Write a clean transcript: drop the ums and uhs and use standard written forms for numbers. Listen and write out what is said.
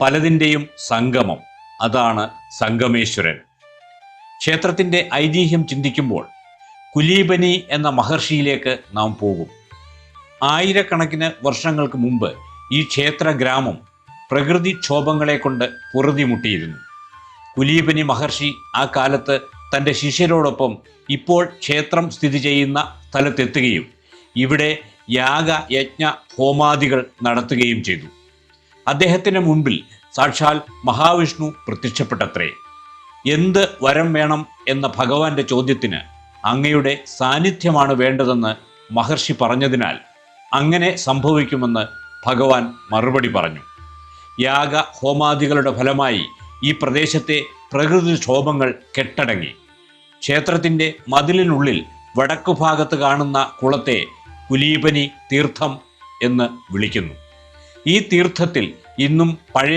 പലതിൻ്റെയും സംഗമം, അതാണ് സംഗമേശ്വരൻ. ക്ഷേത്രത്തിൻ്റെ ഐതിഹ്യം ചിന്തിക്കുമ്പോൾ കുലീബനി എന്ന മഹർഷിയിലേക്ക് നാം പോകും. ആയിരക്കണക്കിന് വർഷങ്ങൾക്ക് മുമ്പ് ഈ ക്ഷേത്ര ഗ്രാമം പ്രകൃതിക്ഷോഭങ്ങളെ കൊണ്ട് പൊറുതിമുട്ടിയിരുന്നു. കുലീബനി മഹർഷി ആ കാലത്ത് തൻ്റെ ശിഷ്യരോടൊപ്പം ഇപ്പോൾ ക്ഷേത്രം സ്ഥിതി ചെയ്യുന്ന സ്ഥലത്തെത്തുകയും ഇവിടെ യാഗ യജ്ഞ ഹോമാദികൾ നടത്തുകയും ചെയ്തു. അദ്ദേഹത്തിന് മുൻപിൽ സാക്ഷാൽ മഹാവിഷ്ണു പ്രത്യക്ഷപ്പെട്ടത്രേ. എന്ത് വരം വേണം എന്ന ഭഗവാന്റെ ചോദ്യത്തിന് അങ്ങയുടെ സാന്നിധ്യമാണ് വേണ്ടതെന്ന് മഹർഷി പറഞ്ഞതിനാൽ അങ്ങനെ സംഭവിക്കുമെന്ന് ഭഗവാൻ മറുപടി പറഞ്ഞു. യാഗ ഹോമാദികളുടെ ഫലമായി ഈ പ്രദേശത്തെ പ്രകൃതിക്ഷോഭങ്ങൾ കെട്ടടങ്ങി. ക്ഷേത്രത്തിൻ്റെ മതിലിനുള്ളിൽ വടക്കുഭാഗത്ത് കാണുന്ന കുളത്തെ കുലീബനി തീർത്ഥം എന്ന് വിളിക്കുന്നു. ഈ തീർത്ഥത്തിൽ ഇന്നും പഴയ